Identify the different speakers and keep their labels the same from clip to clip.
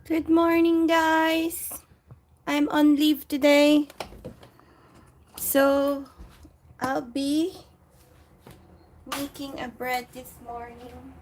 Speaker 1: Good morning, guys. I'm on leave today, so I'll be making a bread this morning.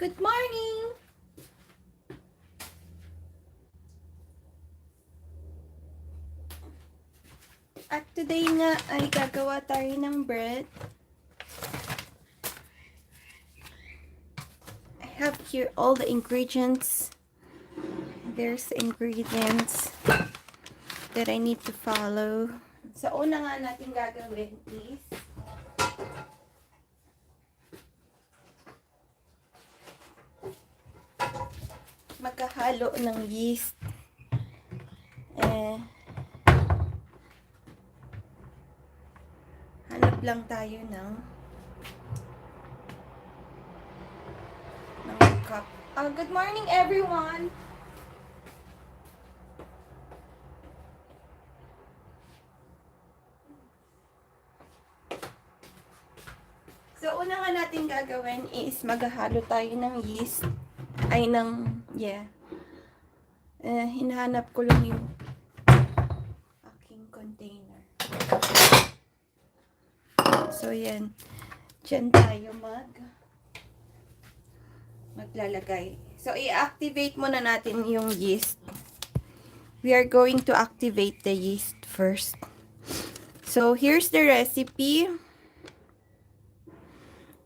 Speaker 1: Good morning! At today nga ay gagawa tayo ng bread. I have here all the ingredients. There's the ingredients that I need to follow. So, una nga natin gagawin is magkahalo ng yeast. Hanap lang tayo ng cup. Good morning, everyone! So, una nga natin gagawin is maghahalo tayo ng yeast. Ay, hinahanap ko lang yung aking container. So, yan. Diyan tayo maglalagay. So, i-activate muna natin yung yeast. We are going to activate the yeast first. So, here's the recipe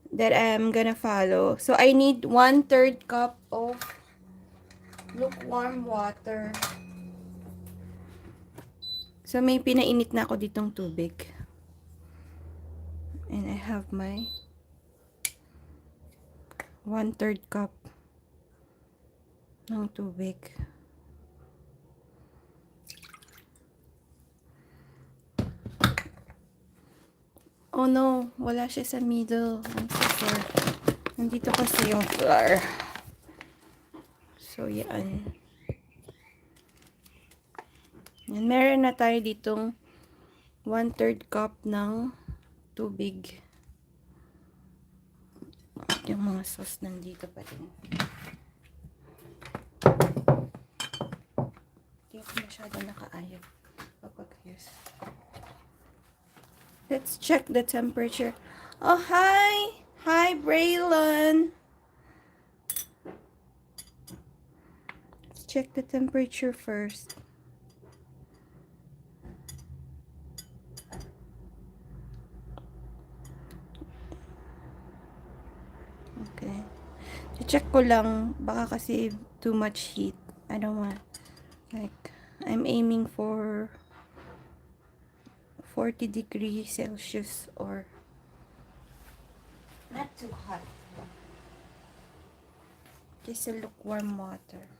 Speaker 1: that I'm gonna follow. So, I need 1/3 cup of lukewarm water. So, may pinainit na ako ditong tubig. And I have my 1/3 cup ng tubig. Oh no, wala siya sa middle. I'm so sorry. Nandito kasi yung flour. So, yan. Yan, meron na tayo ditong 1/3 cup ng tubig. Yung mga sauce nandito pa rin. Hindi ako masyado nakaayos kapag-use. Let's check the temperature. Oh, hi! Hi, Braylon! Let's check the temperature first. Okay. I-check ko lang. Baka kasi too much heat. I don't want. Like, I'm aiming for 40 degrees Celsius or not too hot. Just a lukewarm water.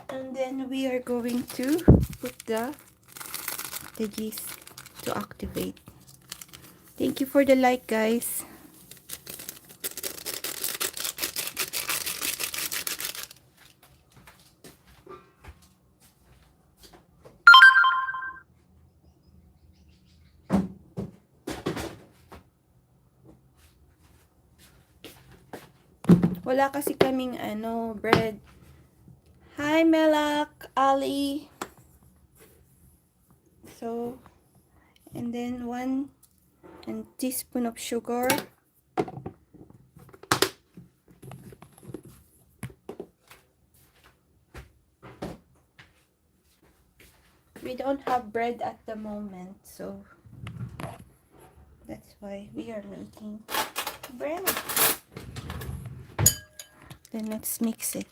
Speaker 1: And then we are going to put the yeast. to activate. Thank you for the like, guys. Wala kasi kaming bread. Hi, Melak, Ali. So, and then 1 teaspoon of sugar. We don't have bread at the moment, so that's why we are making bread. Then let's mix it.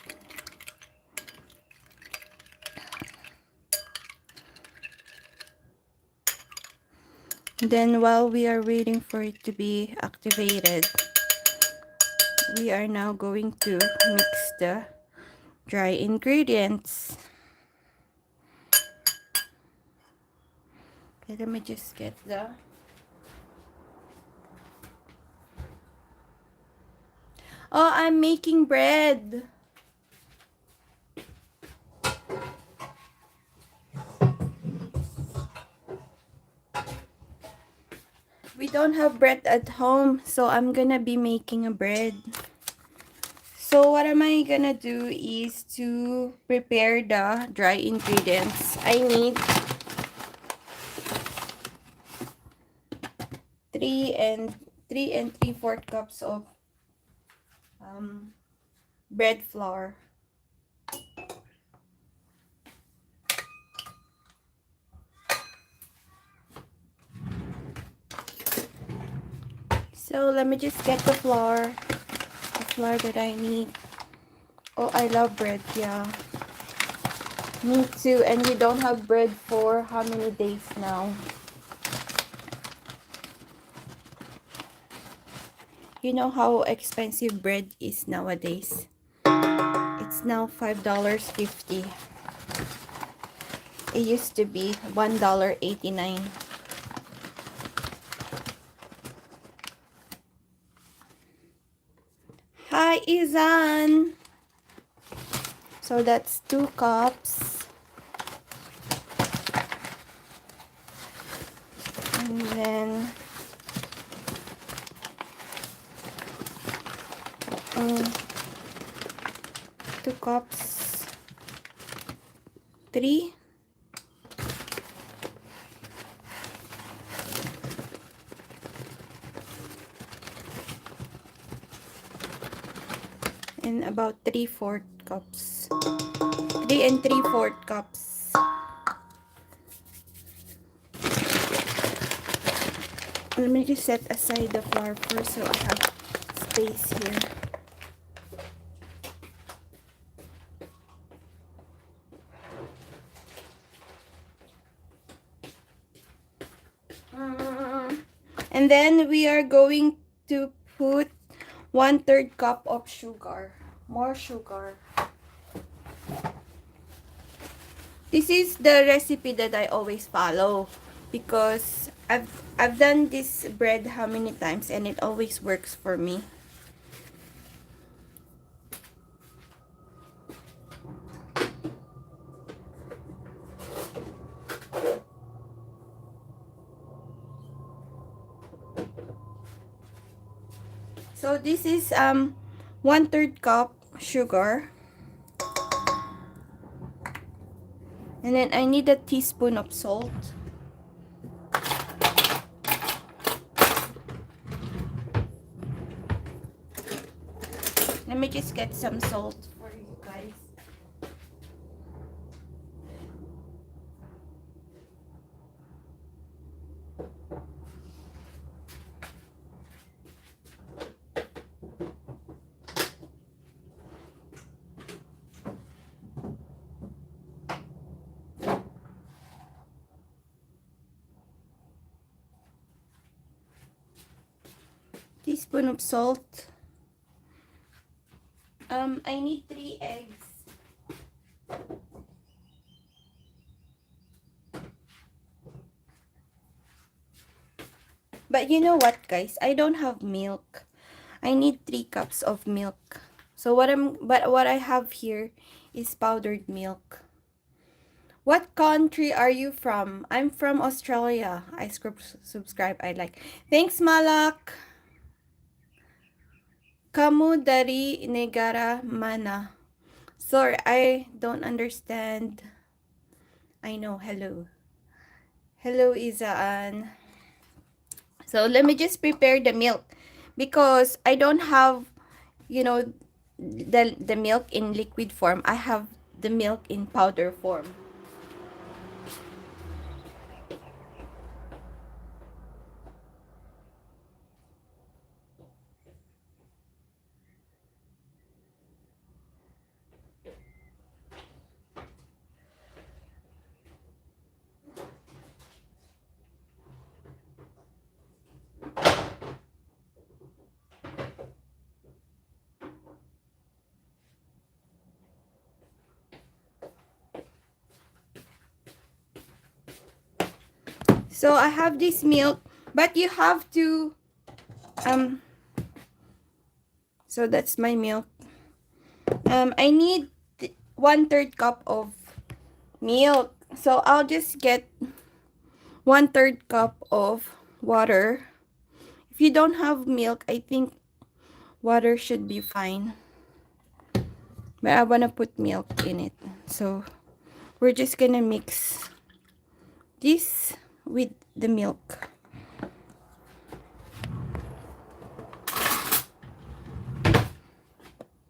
Speaker 1: Then while we are waiting for it to be activated, we are now going to mix the dry ingredients. Okay, let me just get the... Oh, I'm making bread. We don't have bread at home, so I'm gonna be making a bread. So what am I gonna do is to prepare the dry ingredients. I need 3 3/4 cups of bread flour. So let me just get the flour that I need. Oh, I love bread, yeah. Me too, and we don't have bread for how many days now? You know how expensive bread is nowadays. It's now $5.50. It used to be $1.89. Hi, Izan! So that's 2 cups. And then 2 cups. 3. And about 3/4 cups. 3 3/4 cups. Let me just set aside the flour first so I have space here. And then we are going to put 1/3 cup of sugar. More sugar. This is the recipe that I always follow because I've done this bread how many times and it always works for me. So this is 1/3 cup sugar. And then I need a teaspoon of salt. Let me just get some salt for you guys. Teaspoon of salt. I need 3 eggs. But you know what, guys? I don't have milk. I need 3 cups of milk. So what I have here is powdered milk. What country are you from? I'm from Australia. I subscribe. I like. Thanks, Malak. Kamu dari negara mana? Sorry, I don't understand. I know. Hello. Hello, Izaan. So let me just prepare the milk because I don't have, you know, the milk in liquid form. I have the milk in powder form. So I have this milk, but you have to um so that's my milk. I need 1/3 cup of milk. So I'll just get 1/3 cup of water. If you don't have milk, I think water should be fine. But I want to put milk in it. So we're just gonna mix this with the milk.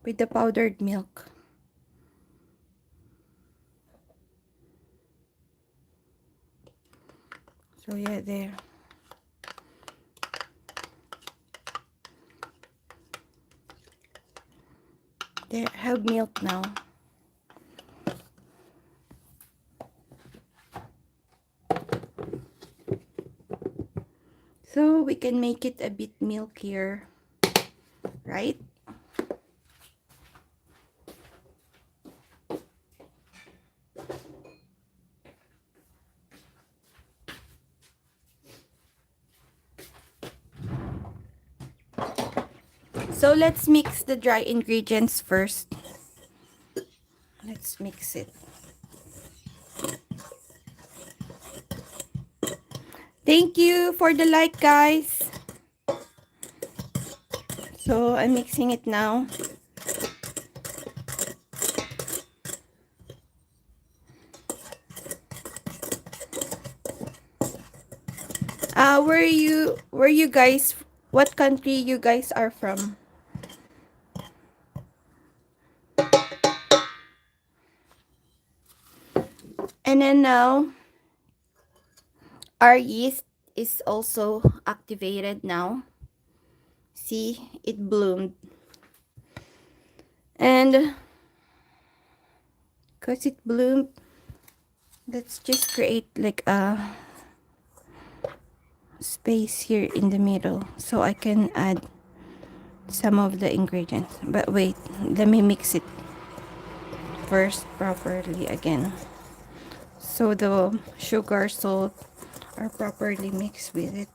Speaker 1: With the powdered milk. So yeah, there. There, I have milk now. So we can make it a bit milkier, right? So let's mix the dry ingredients first. Let's mix it. Thank you for the like, guys. So I'm mixing it now. Where you guys, what country you guys are from? And then now, our yeast is also activated now. See, it bloomed. And because it bloomed, let's just create like a space here in the middle so I can add some of the ingredients. But wait, let me mix it first properly again. So the sugar, salt are properly mixed with it.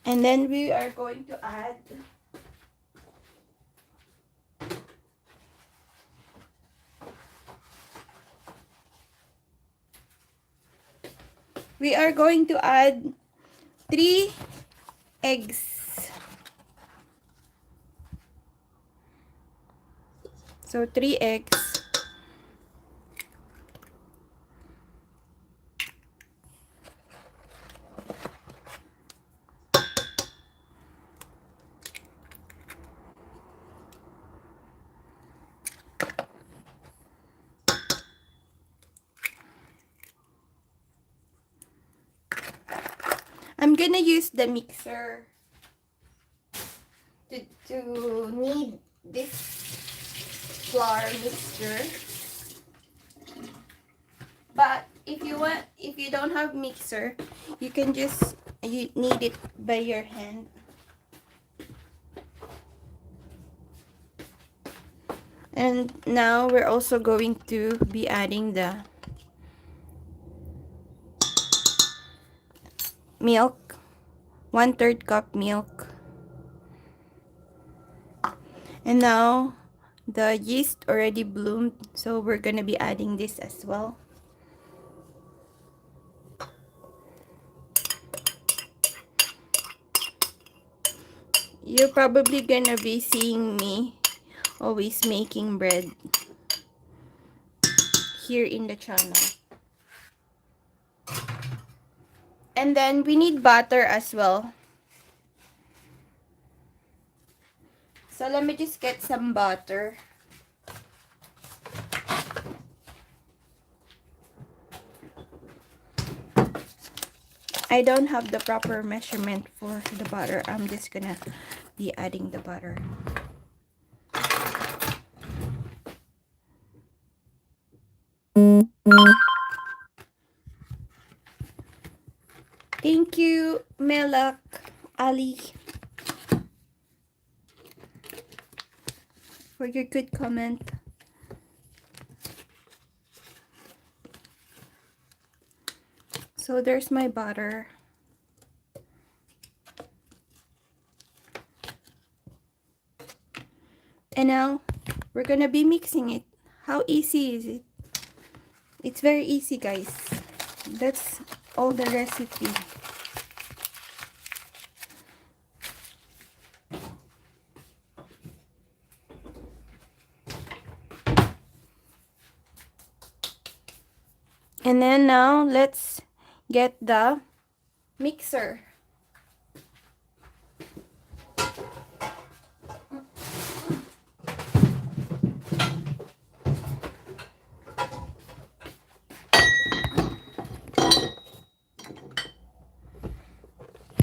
Speaker 1: And then we are going to add we are going to add 3 eggs. So 3 eggs. I'm gonna use the mixer to knead this flour mixture. But if you don't have mixer, you can just you knead it by your hand. And now we're also going to be adding the milk, 1/3 cup milk. And now the yeast already bloomed, so we're gonna be adding this as well. You're probably gonna be seeing me always making bread here in the channel. And then we need butter as well. So let me just get some butter. I don't have the proper measurement for the butter. I'm just gonna be adding the butter. Thank you, Melak Ali, for your good comment. So there's my butter. And now we're gonna be mixing it. How easy is it? It's very easy, guys. That's all the recipe. And then now let's get the mixer.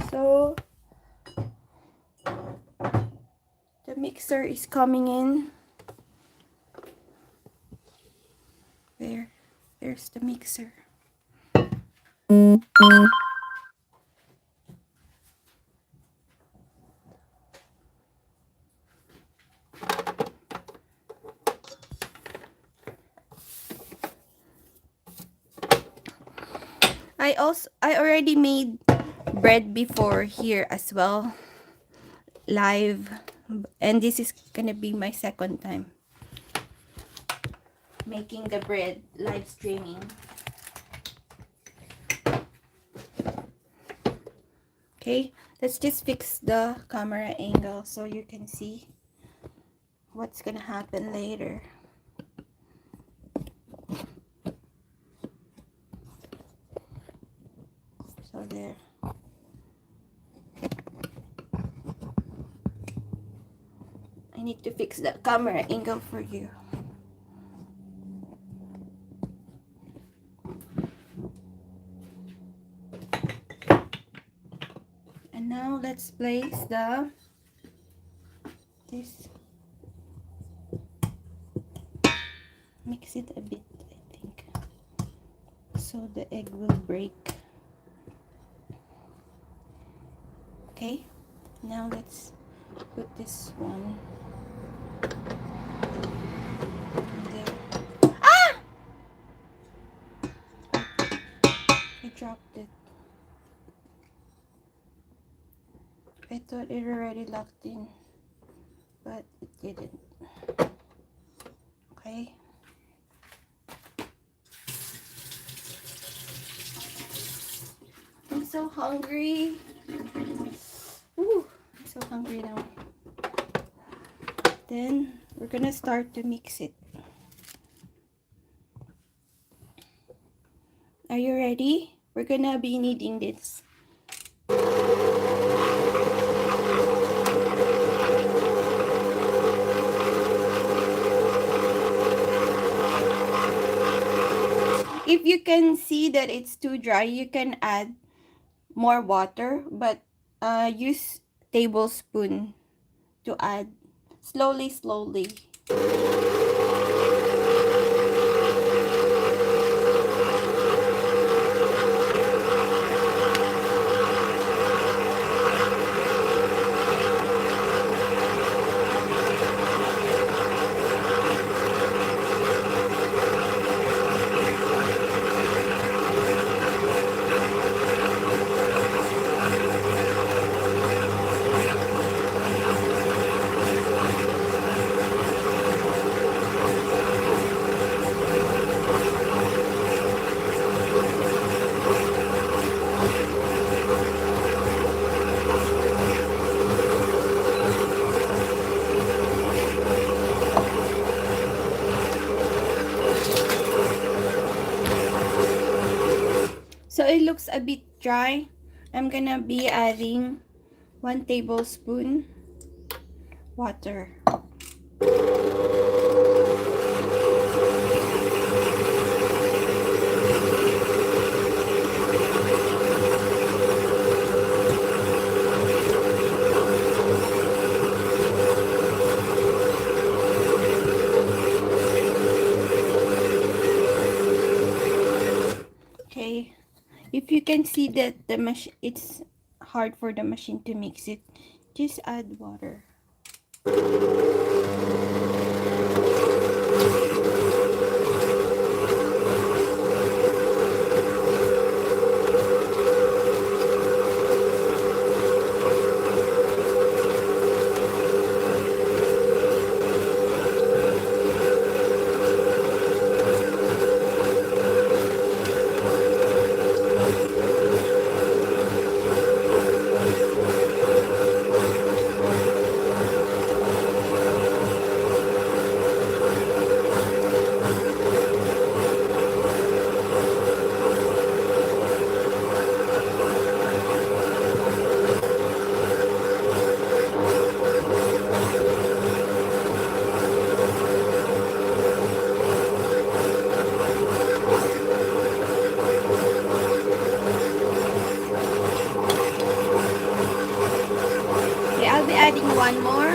Speaker 1: So the mixer is coming in. There's the mixer. I already made bread before here as well, live, and this is gonna be my second time making the bread live streaming. Okay, let's just fix the camera angle so you can see what's gonna happen later. So there. I need to fix the camera angle for you. And now let's place this. Mix it a bit, I think, so the egg will break. Okay, now let's put this one there. Ah! I dropped it. I thought it already locked in, but it didn't. Okay. I'm so hungry. Ooh, I'm so hungry now. Then we're gonna start to mix it. Are you ready? We're gonna be kneading this. If you can see that it's too dry, you can add more water, but use tablespoon to add slowly. a bit dry, I'm gonna be adding 1 tablespoon water. Okay, if you can see that the machine, it's hard for the machine to mix it, just add water. Okay, I'll be adding one more.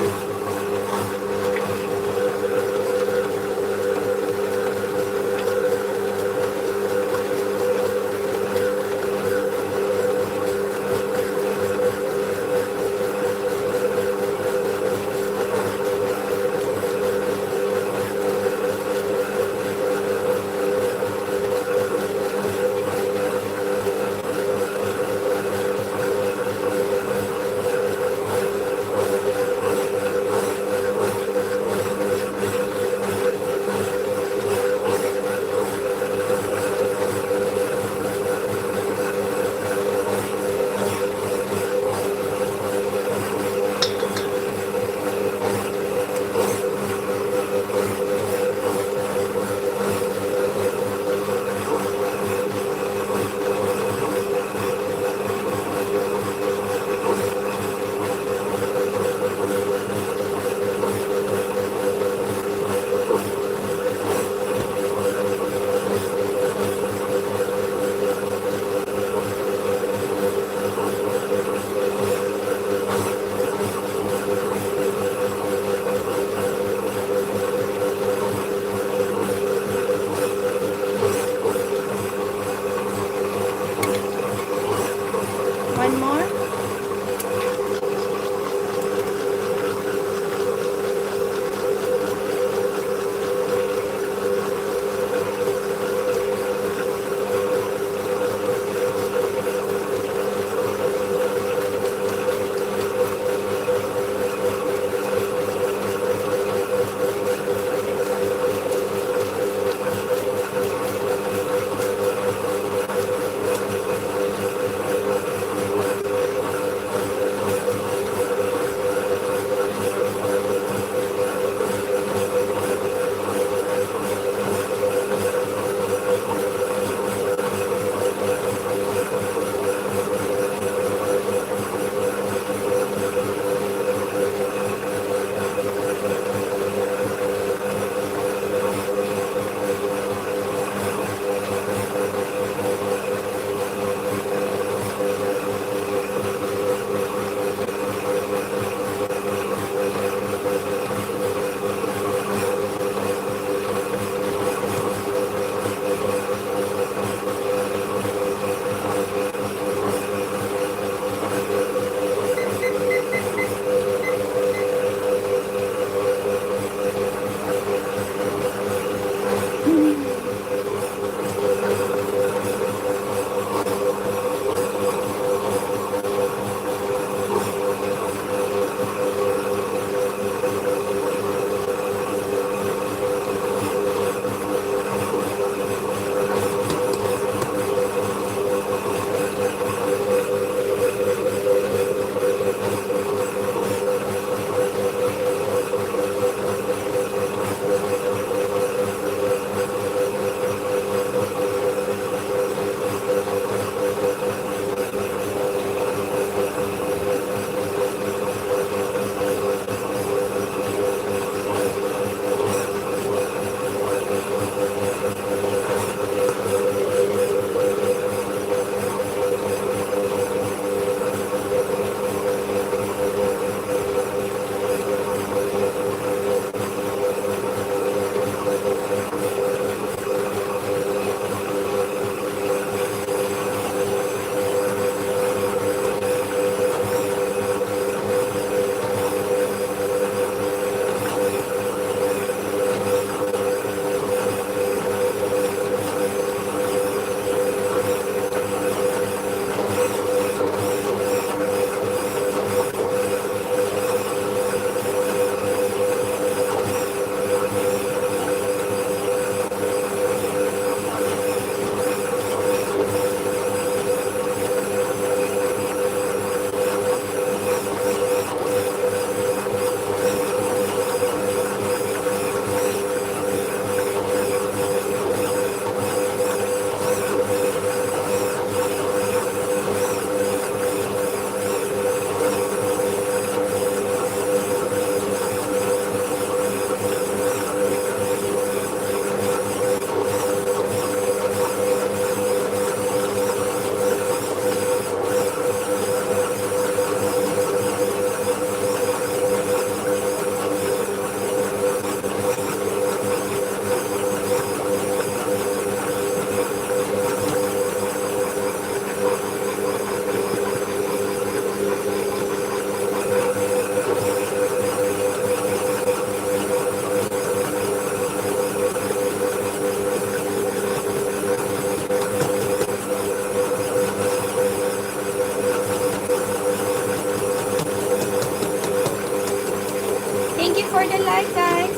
Speaker 1: the like, guys.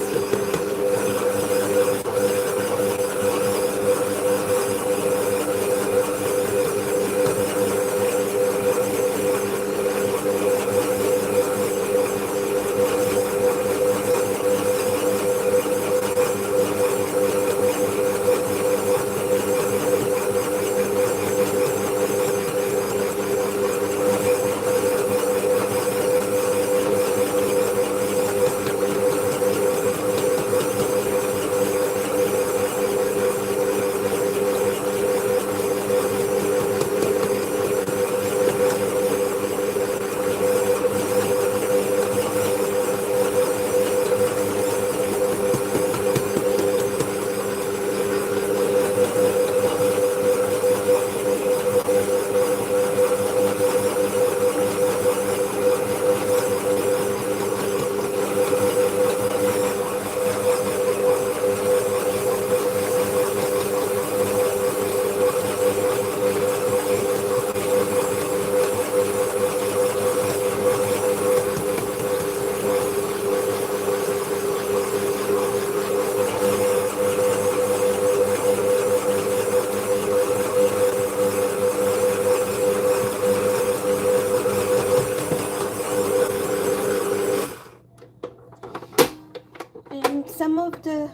Speaker 1: And some of the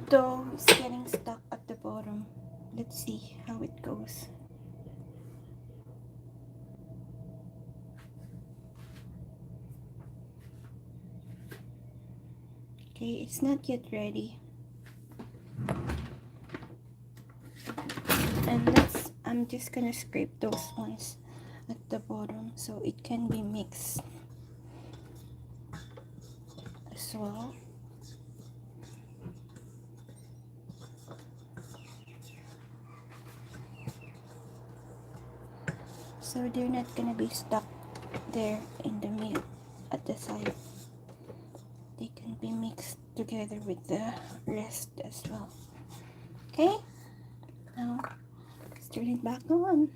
Speaker 1: dough is getting stuck at the bottom. Let's see how it goes. Okay, it's not yet ready. And I'm just gonna scrape those ones at the bottom so it can be mixed as well. So they're not gonna be stuck there in the middle at the side. They can be mixed together with the rest as well. Okay, now let's turn it back on.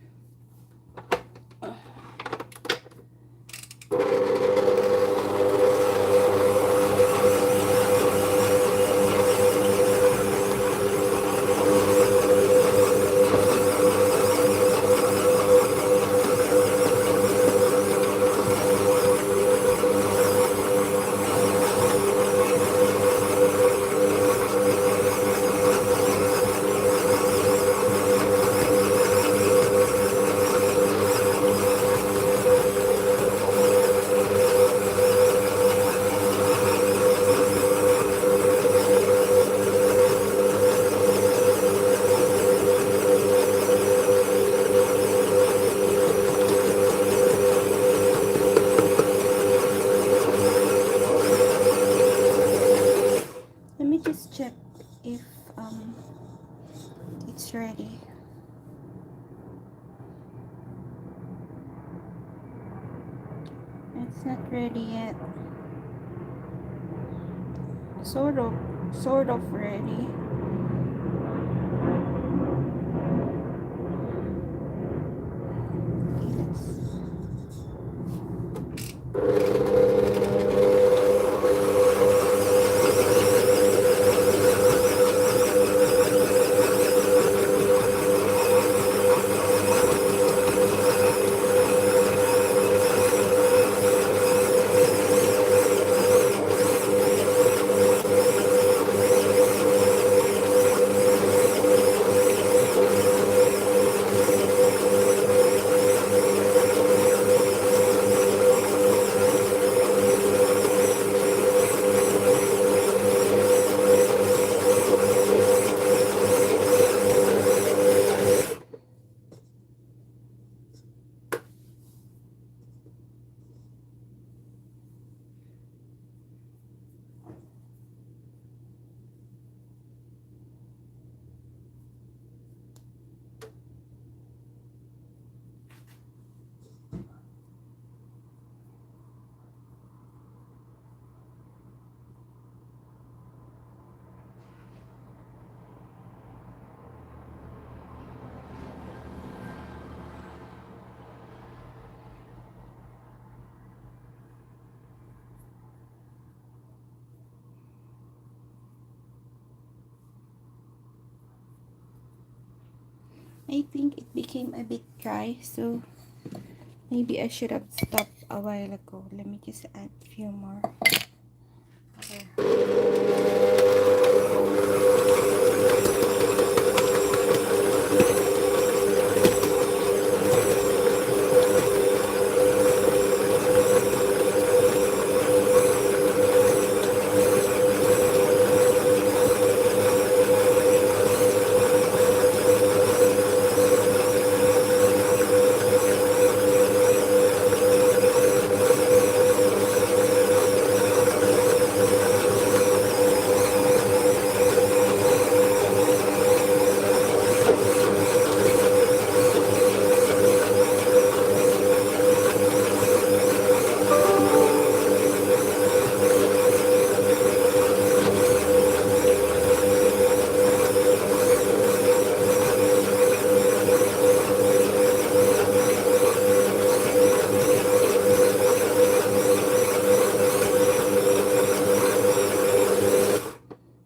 Speaker 1: Let me just check if it's ready. It's not ready yet. Sort of ready. Okay, I think it became a bit dry, so maybe I should have stopped a while ago. Let me just add a few more. Okay.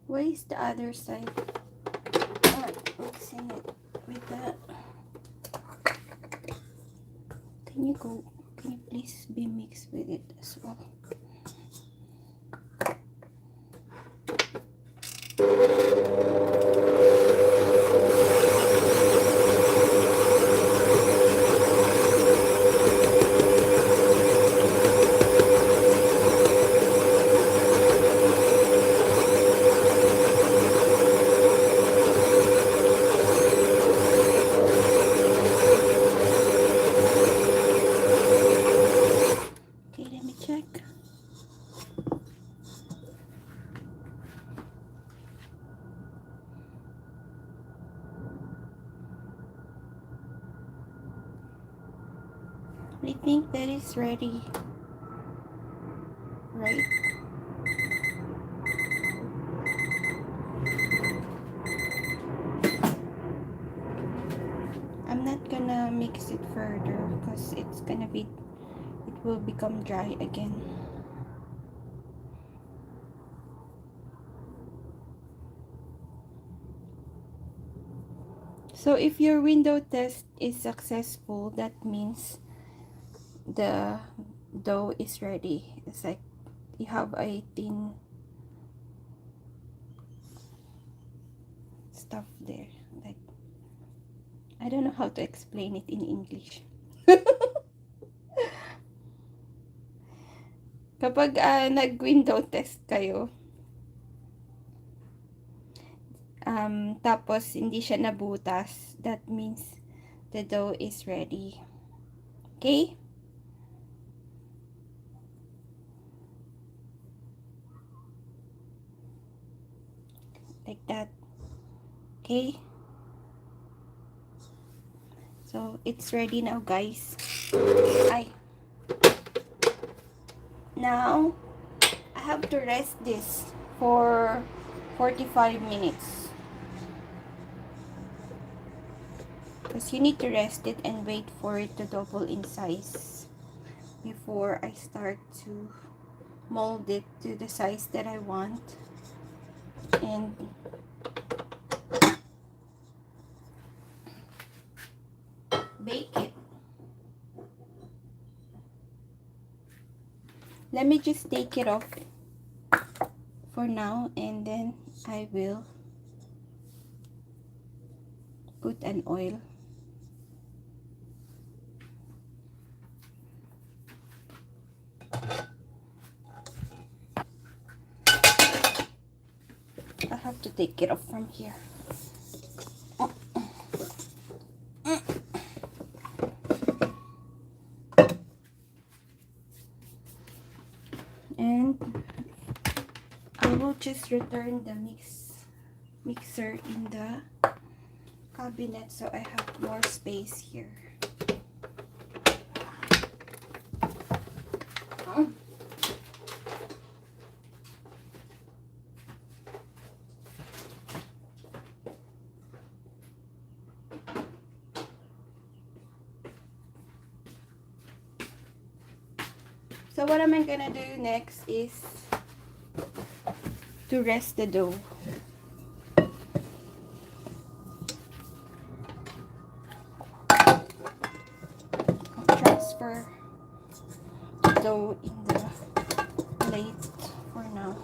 Speaker 1: Where is the other side? Oh, mixing it with that. Can you go? Can you please be mixed with it as well? Okay, let me check. I think that is ready, right? I'm not gonna mix it further because it will become dry again. So if your window test is successful, that means the dough is ready. It's like you have a thin stuff there. Like, I don't know how to explain it in English. Kapag nag-window test kayo, tapos hindi siya nabutas, that means the dough is ready. Okay? Like that. Okay? So, it's ready now, guys. Ay. Now, I have to rest this for 45 minutes. Because you need to rest it and wait for it to double in size before I start to mold it to the size that I want and bake it. Let me just take it off for now and then I will put an oil. I have to take it off from here. And I will just return the mixer in the cabinet so I have more space here. So what am I gonna do next is to rest the dough. dough in the plate for now.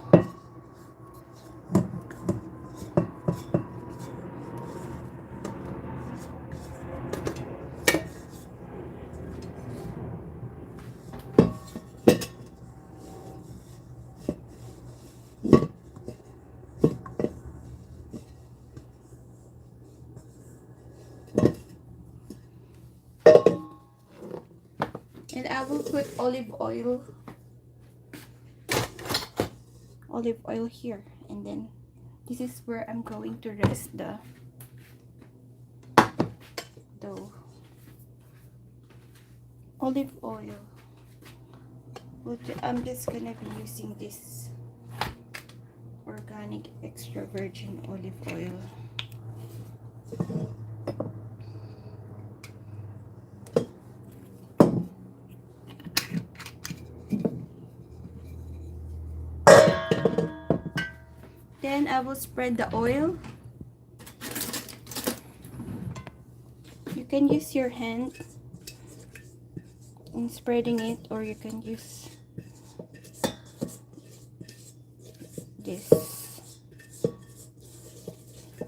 Speaker 1: And I will put olive oil here, and then this is where I'm going to rest the dough. Olive oil. I'm just gonna be using this organic extra virgin olive oil. Then I will spread the oil. You can use your hand in spreading it, or you can use this.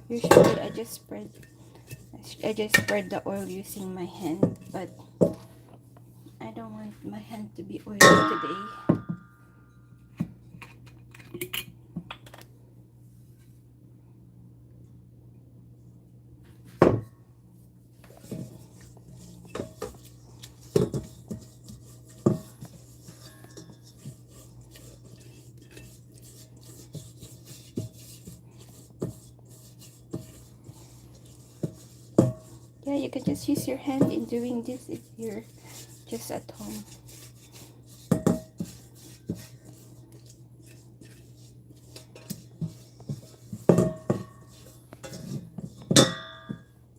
Speaker 1: Usually I just spread the oil using my hand, but I don't want my hand to be oily today. Yeah, you can just use your hand in doing this if you're just at home.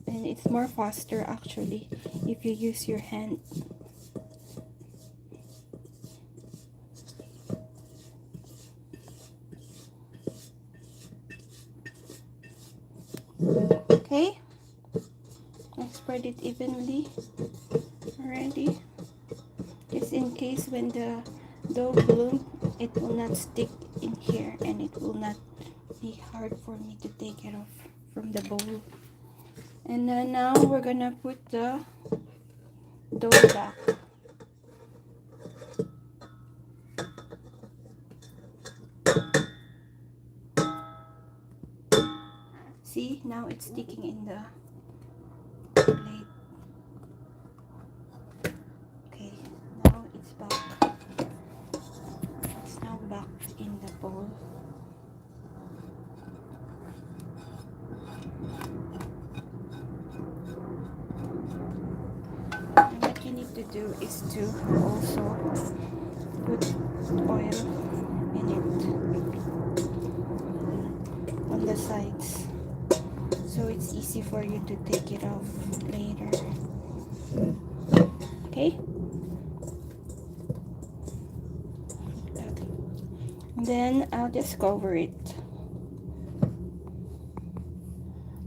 Speaker 1: And it's more faster actually if you use your hand. Okay, I spread it evenly already, just in case when the dough bloom, it will not stick in here and it will not be hard for me to take it off from the bowl. And then now we're gonna put the dough back. See, now it's sticking in the plate. Okay, now it's back. It's now back in the bowl. And what you need to do is to also put oil in it on the sides, so it's easy for you to take it off later. Okay, then I'll just cover it.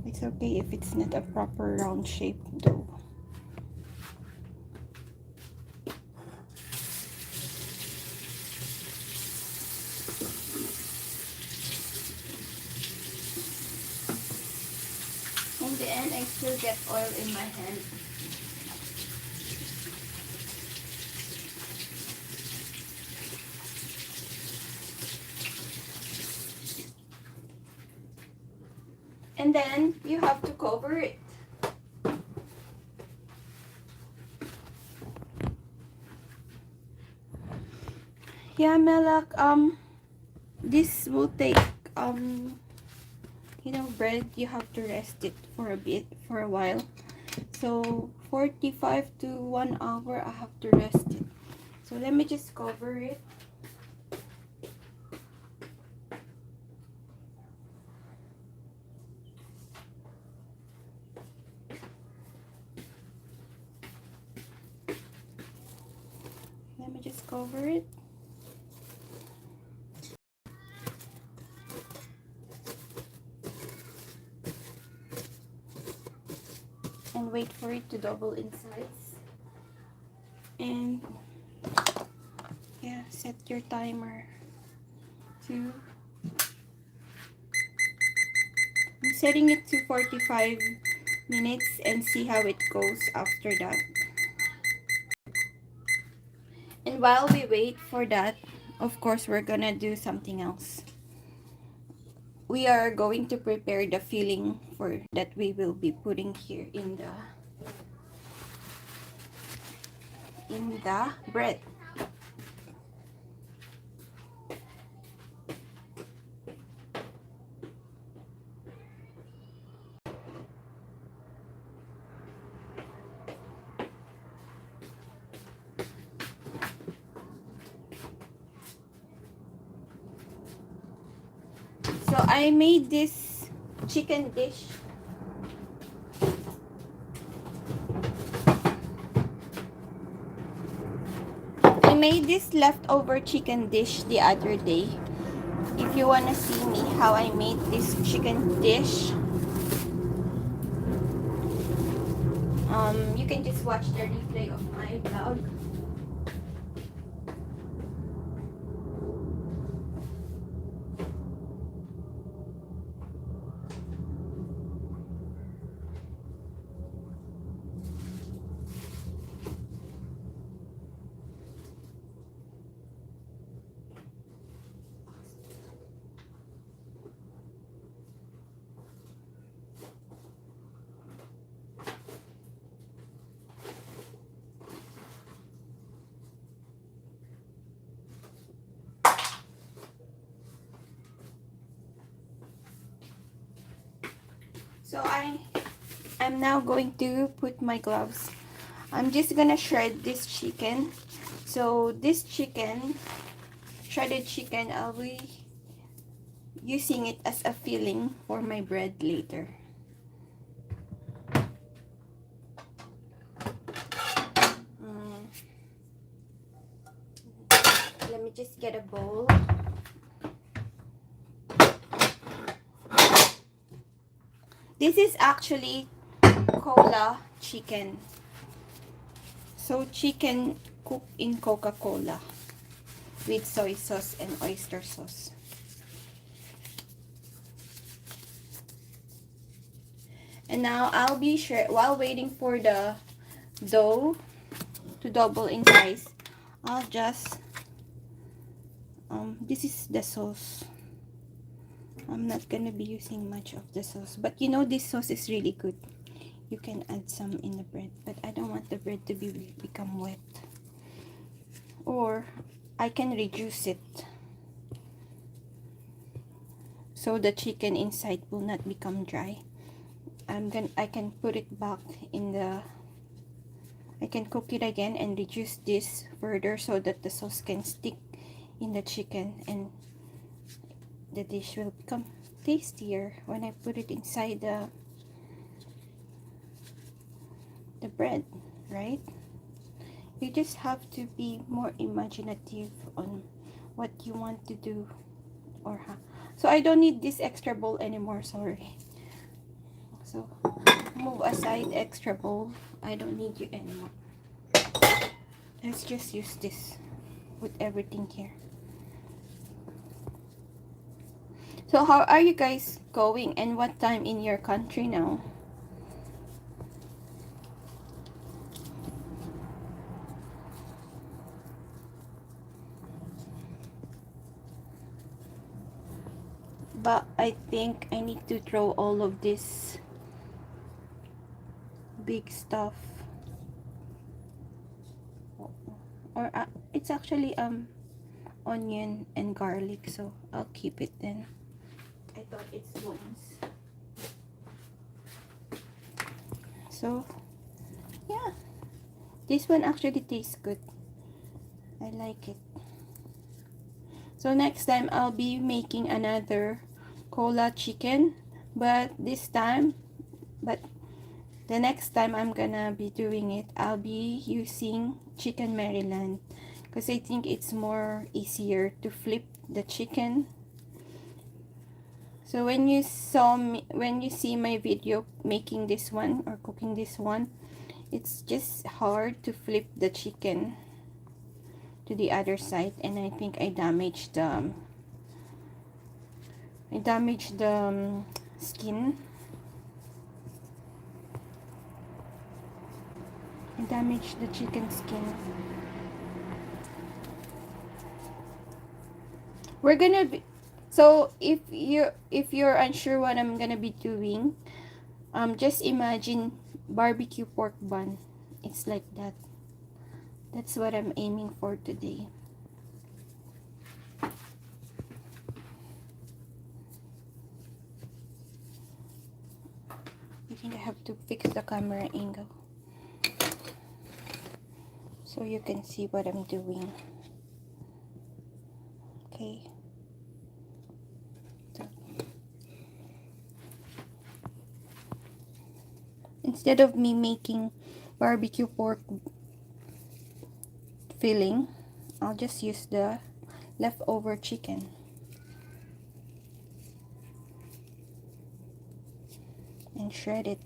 Speaker 1: It's okay if it's not a proper round shape dough. In the end, I still get oil in my hand. And then you have to cover it. Yeah, Melak, this will take, you know, bread, you have to rest it for a while. So 45 to 1 hour, I have to rest it. So let me just cover it. Let me just cover it. And wait for it to double in size. And Set your timer to, I'm setting it to 45 minutes and see how it goes after that. And while we wait for that, of course, we're gonna do something else. We are going to prepare the filling for that we will be putting here in the bread. So I made this chicken dish. I made this leftover chicken dish the other day. If you wanna see me how I made this chicken dish, you can just watch the replay of my vlog. So I'm now going to put my gloves. I'm just gonna shred this chicken. So this chicken, shredded chicken, I'll be using it as a filling for my bread later. Let me just get a bowl. This is actually cola chicken. So chicken cooked in Coca-Cola with soy sauce and oyster sauce. And now I'll be sure, while waiting for the dough to double in size, I'll just, this is the sauce. I'm not gonna be using much of the sauce, but you know this sauce is really good. You can add some in the bread, but I don't want the bread to become wet. Or I can reduce it so the chicken inside will not become dry. I can put it back in the, I can cook it again and reduce this further so that the sauce can stick in the chicken and the dish will become tastier when I put it inside the bread, right? You just have to be more imaginative on what you want to do or how. So I don't need this extra bowl anymore, sorry. So move aside extra bowl. I don't need you anymore. Let's just use this with everything here. So how are you guys going and what time in your country now? But I think I need to throw all of this big stuff. Or it's actually onion and garlic, so I'll keep it then. I thought it's bones. So yeah, this one actually tastes good. I like it. So next time I'll be making another cola chicken, but the next time I'm gonna be doing it, I'll be using chicken Maryland because I think it's more easier to flip the chicken. So when you see my video making this one or cooking this one, it's just hard to flip the chicken to the other side, and I think I damaged the skin. I damaged the chicken skin. We're gonna be, so if you're unsure what I'm gonna be doing, just imagine barbecue pork bun. It's like that. That's what I'm aiming for today. I think I have to fix the camera angle so you can see what I'm doing. Okay. So, instead of me making barbecue pork filling, I'll just use the leftover chicken and shred it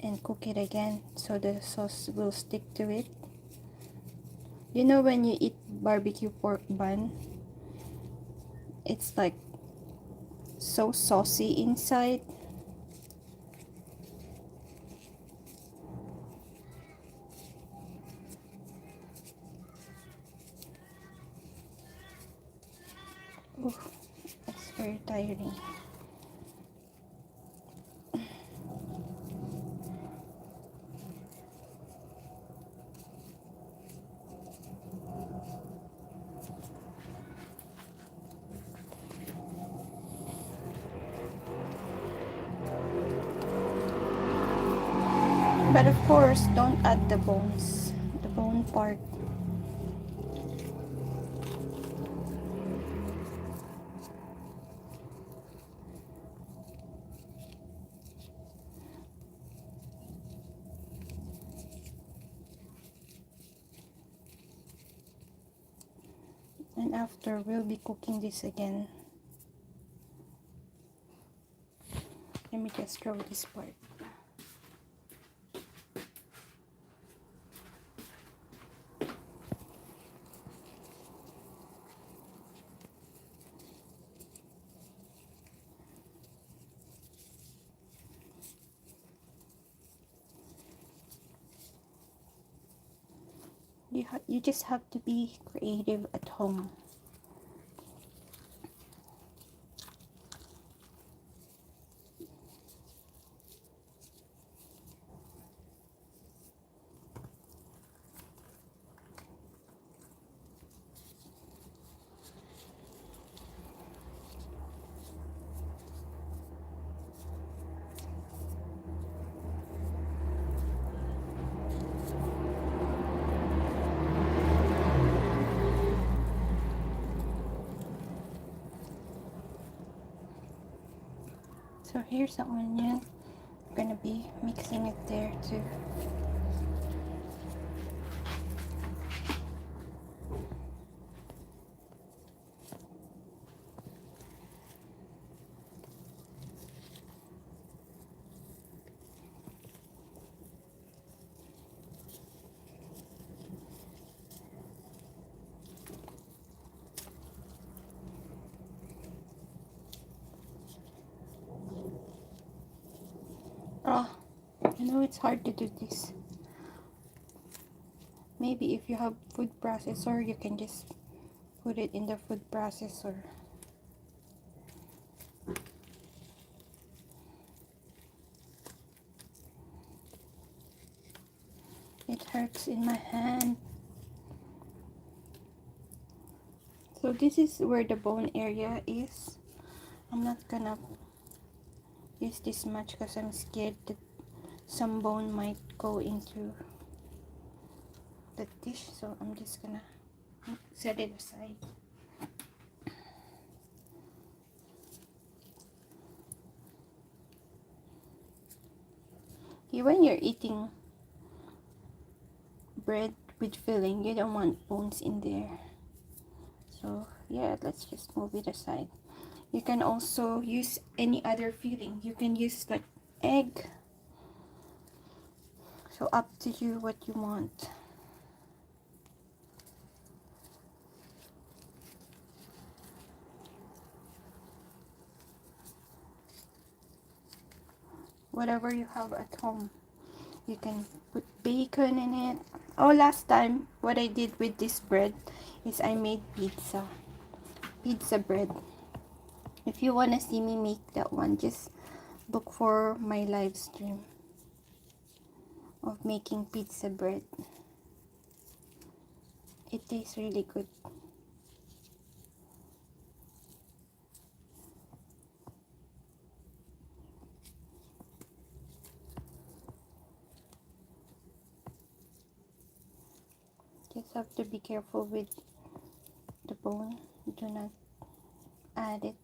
Speaker 1: and cook it again so the sauce will stick to it. You know, when you eat barbecue pork bun, it's like so saucy inside. Oof, it's very tiring. But of course, don't add the bones, the bone part. And after, we'll be cooking this again. Let me just throw this part. You just have to be creative at home. So here's the onion. I'm gonna be mixing it there too. Oh, I know it's hard to do this. Maybe if you have food processor, you can just put it in the food processor. It hurts in my hand. So this is where the bone area is. I'm not gonna use this much because I'm scared that some bone might go into the dish. So I'm just gonna set it aside. When you're eating bread with filling, you don't want bones in there. So yeah, let's just move it aside. You can also use any other filling. You can use like egg. So up to you what you want. whatever you have at home. You can put bacon in it. Oh, last time what I did with this bread is I made pizza bread. If you want to see me make that one, just look for my live stream of making pizza bread. It tastes really good. Just have to be careful with the bone. Do not add it.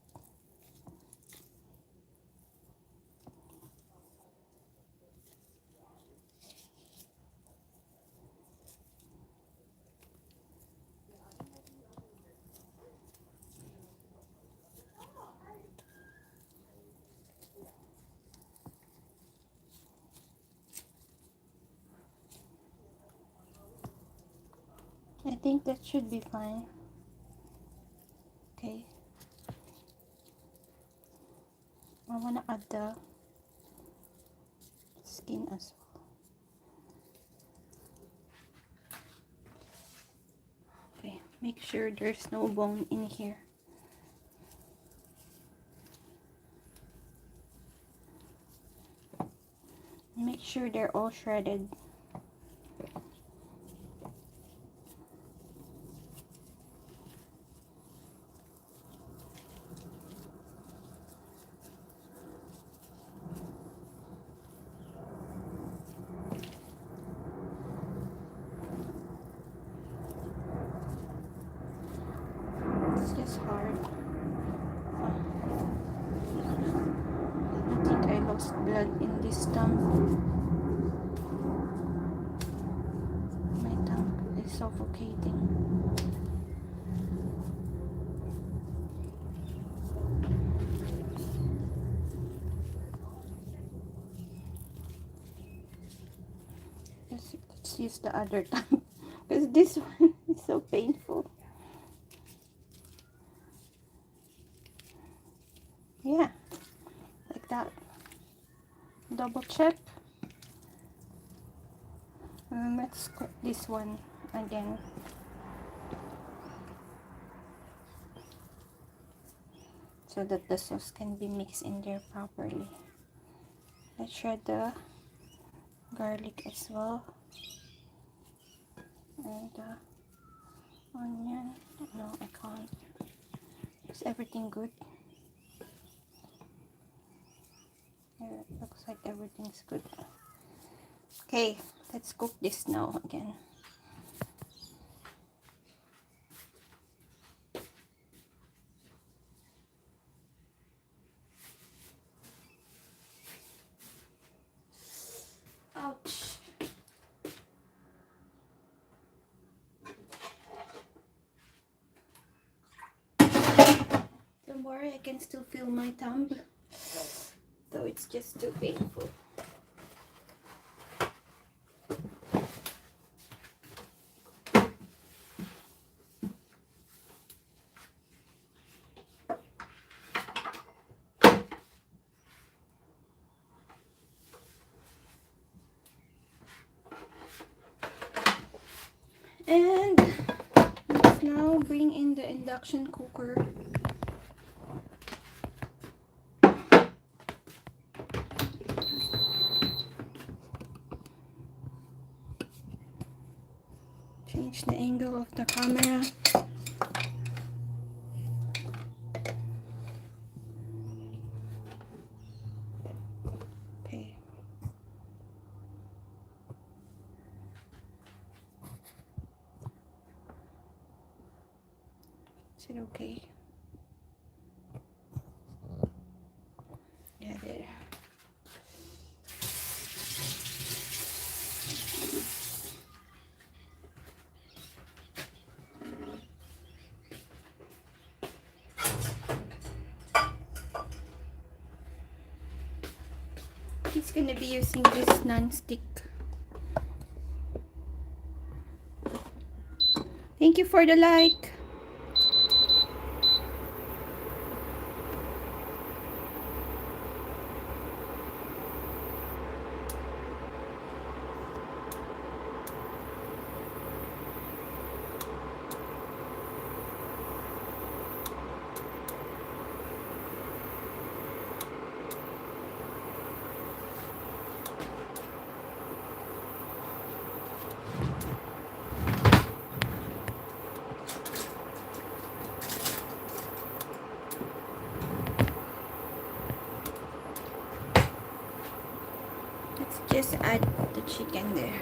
Speaker 1: I think that should be fine. Okay. I want to add the skin as well. Okay, make sure there's no bone in here. Make sure they're all shredded. It's just hard. I think I lost blood in this tongue. My tongue is suffocating. Let's use the other tongue because this one is so painful. Yeah, like that. Double check. Let's cook this one again. So that the sauce can be mixed in there properly. Let's shred the garlic as well. And onion. No, I can't. Is everything good? Yeah, it looks like everything's good. Okay, let's cook this now again. Ouch. Don't worry, I can still feel my thumb, though it's just too painful. And let's now bring in the induction cooker. Change the angle of the camera. Okay. Is it okay? Yeah, there. He's gonna be using this non-stick. Thank you for the like. just add the chicken there.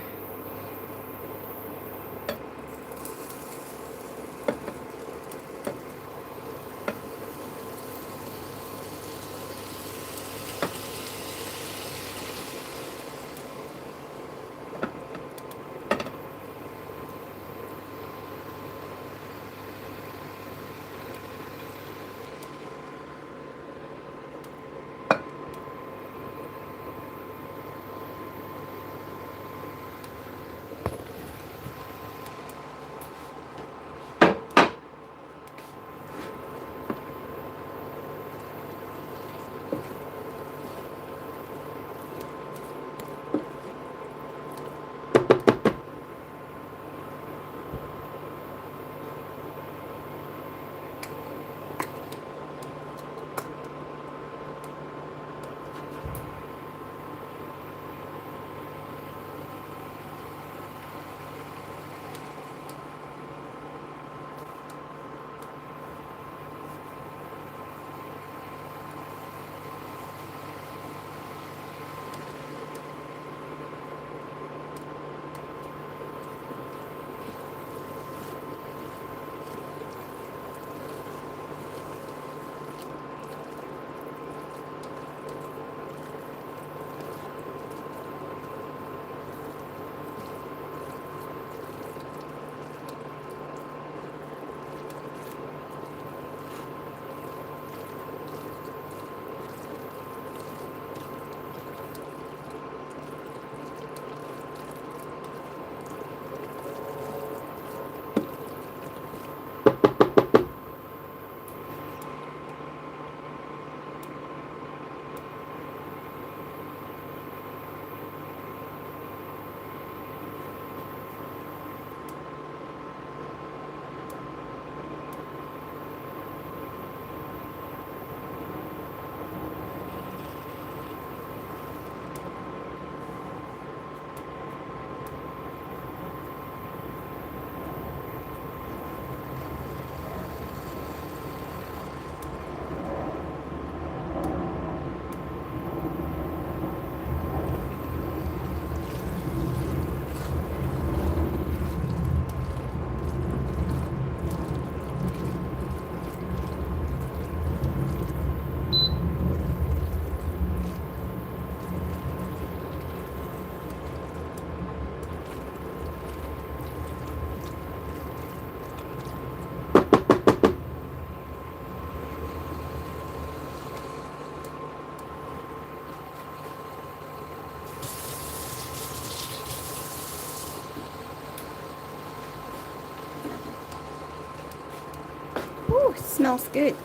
Speaker 1: Ooh, smells good.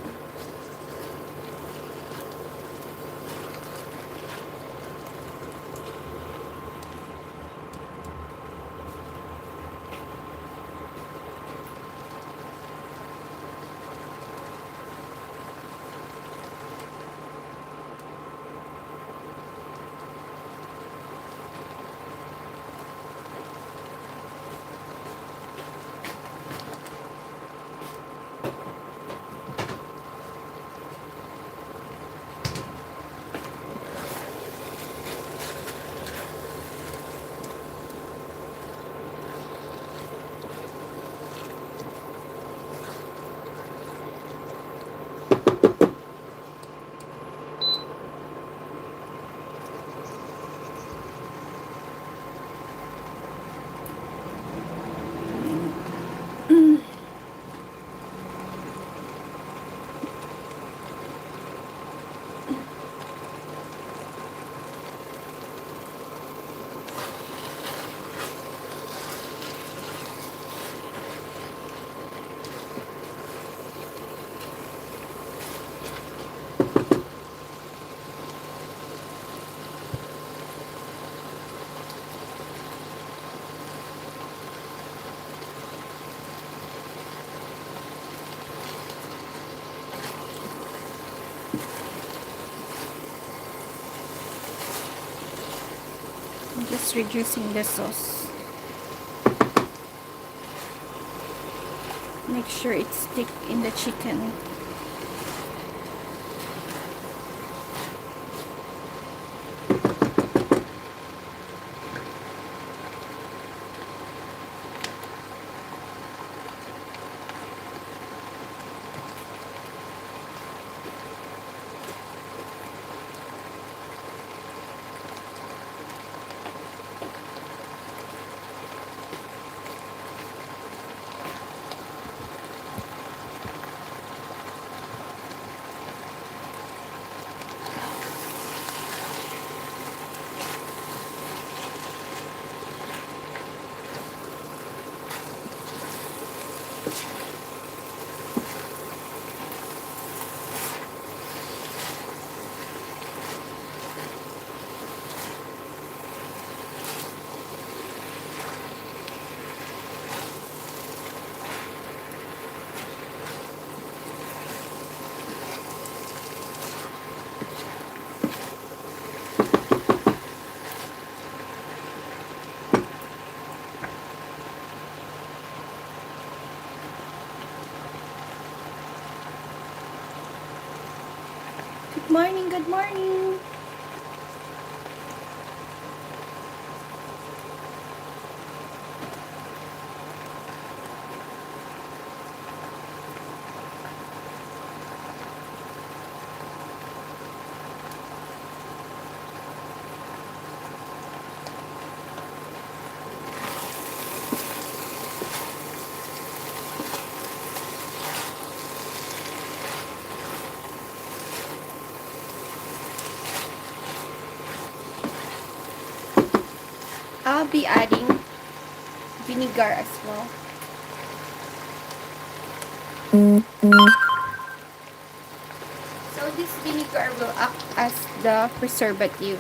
Speaker 1: I'm just reducing the sauce. Make sure it stick in the chicken. Good morning, good morning. I'll be adding vinegar as well. So this vinegar will act as the preservative.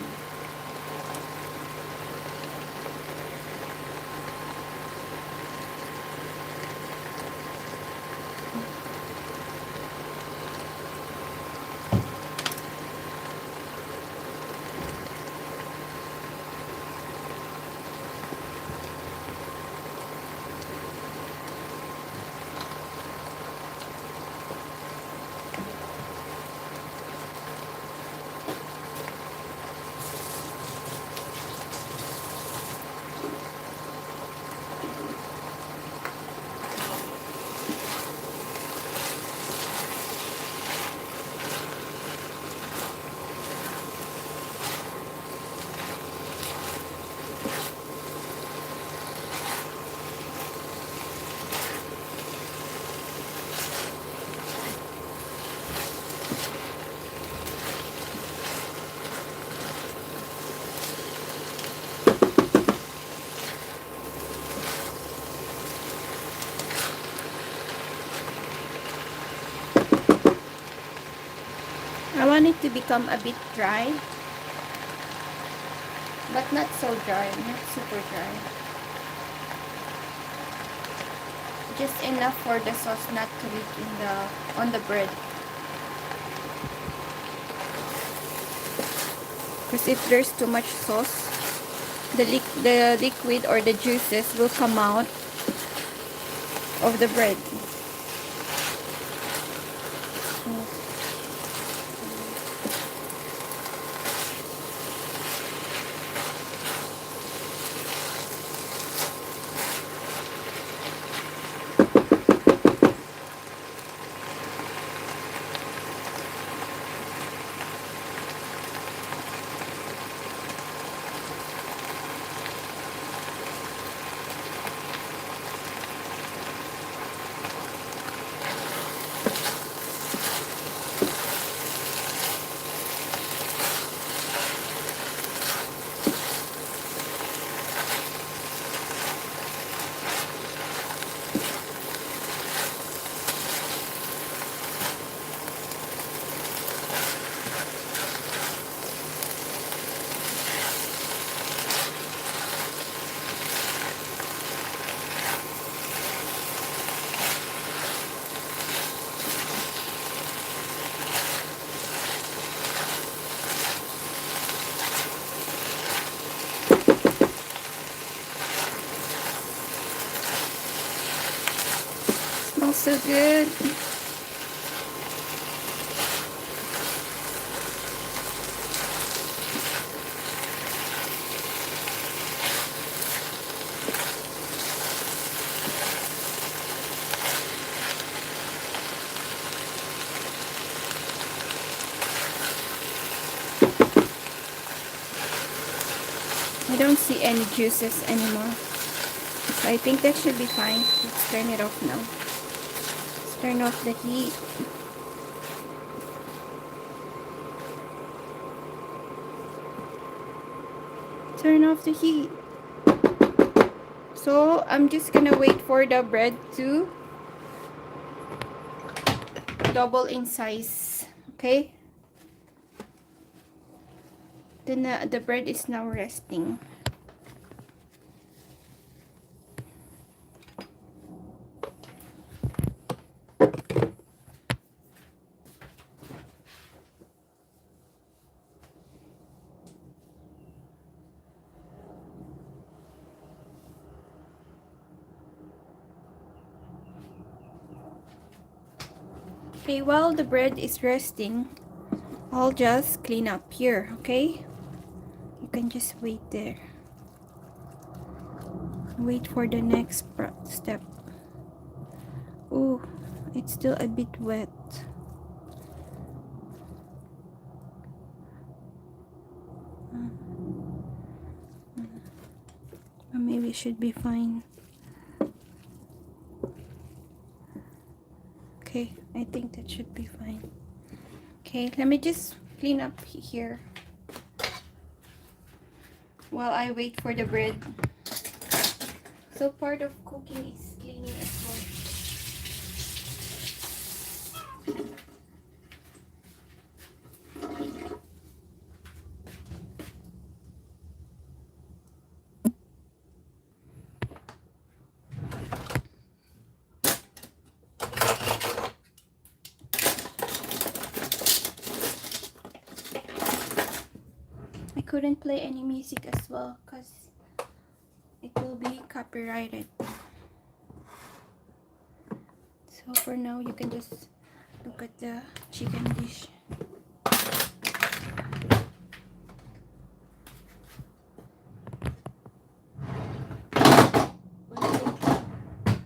Speaker 1: I want it to become a bit dry, but not so dry, not super dry. Just enough for the sauce not to leak in on the bread. Because if there's too much sauce, the liquid or the juices will come out of the bread. Smells so good. I don't see any juices anymore. So I think that should be fine. Let's turn it off now. Let's turn off the heat. Turn off the heat. So I'm just gonna wait for the bread to double in size. Okay? Then the bread is now resting. Okay, while the bread is resting, I'll just clean up here, okay? You can just wait there. Wait for the next step. Oh, it's still a bit wet. Maybe it should be fine. Okay, I think that should be fine. Okay, let me just clean up here while I wait for the bread. So part of cooking is cleaning as well. I couldn't play any music as well because it will be copyrighted. So for now, you can just look at the chicken dish.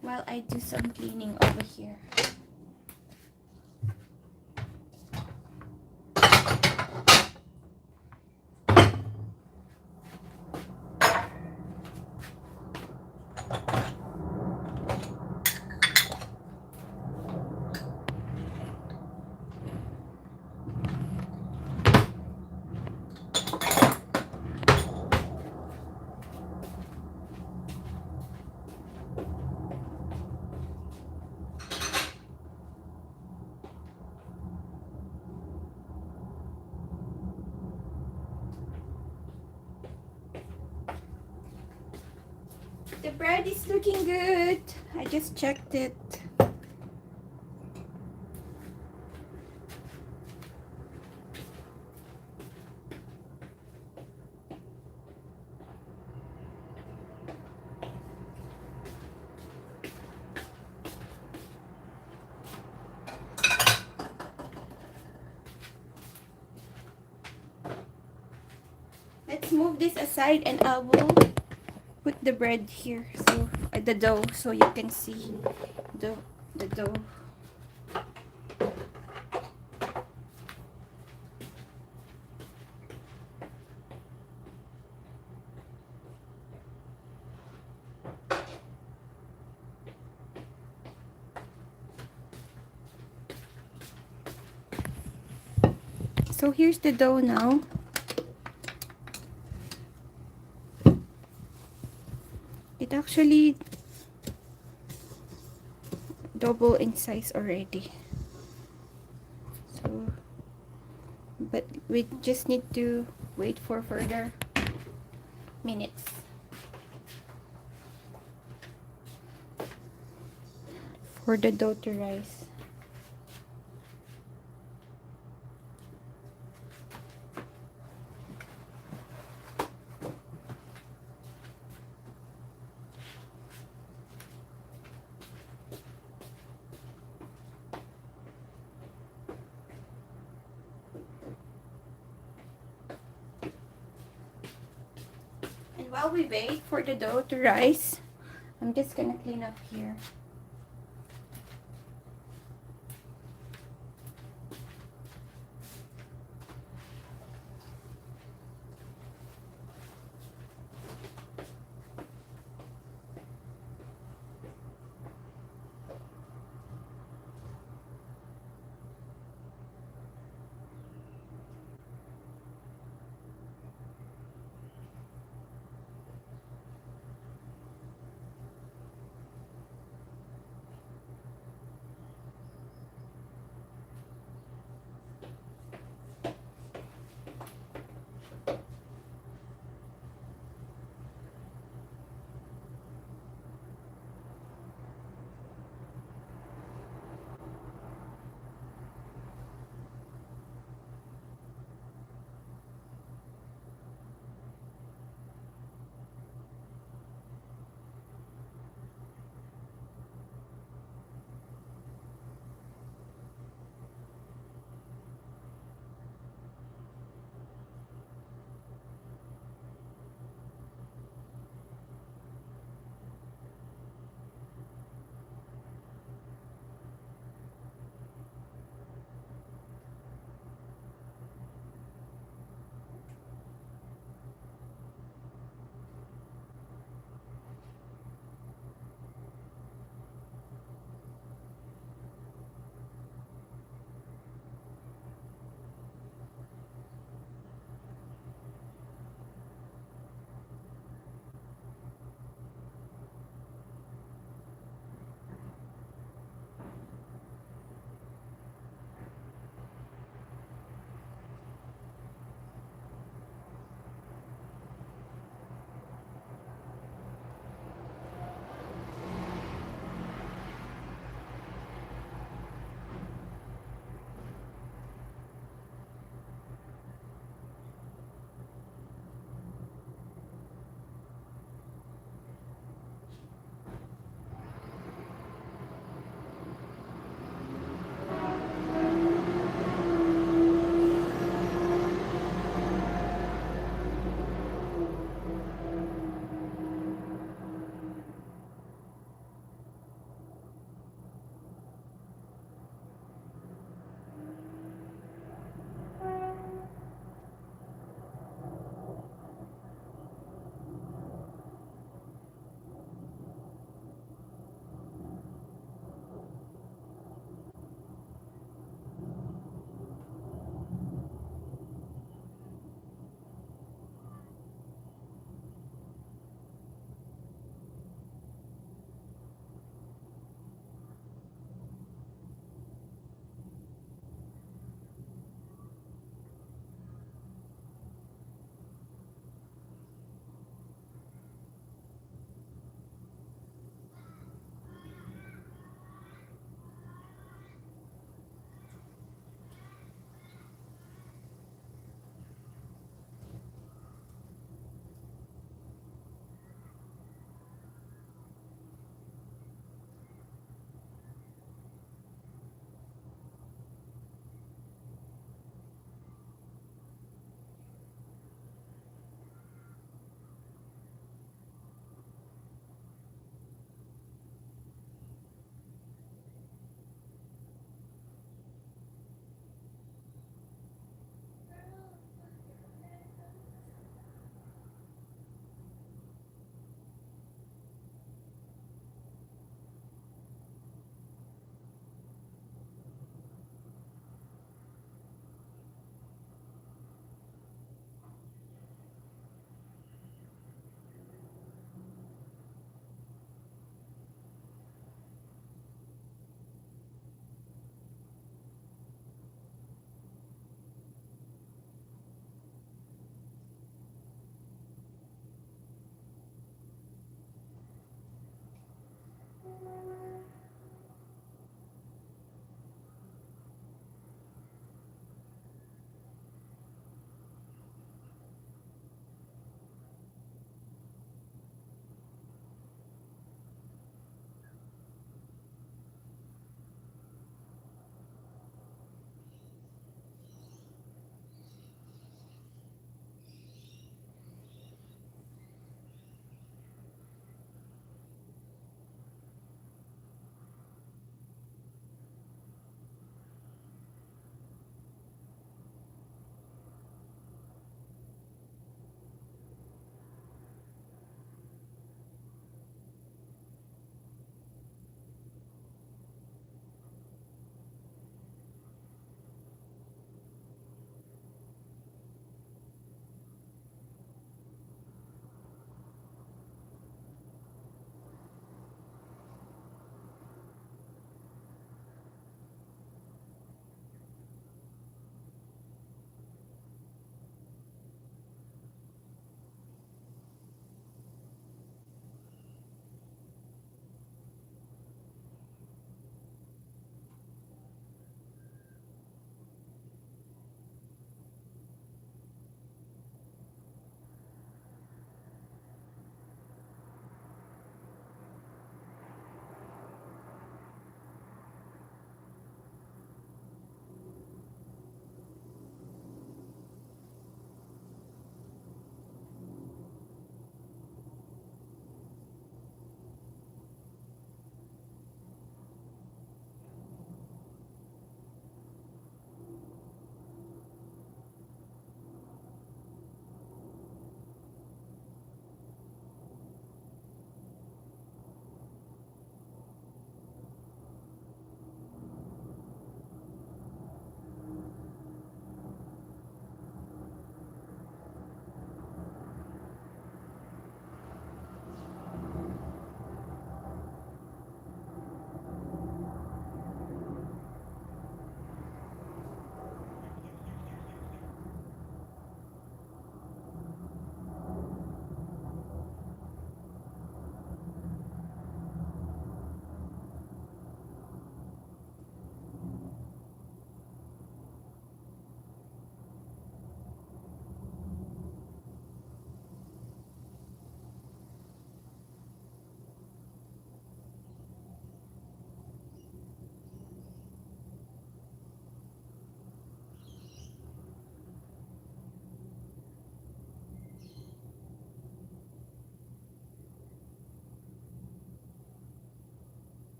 Speaker 1: While I do some cleaning over here. The bread is looking good. I just checked it. Let's move this aside and I will put the bread here, so the dough, so you can see the dough. So here's the dough now. It actually double in size already. So, but we just need to wait for further minutes. For the dough to rise. And while we wait for the dough to rise, I'm just gonna clean up here.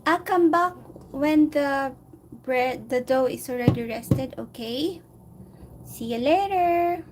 Speaker 1: I'll come back when the dough is already rested, okay? See you later.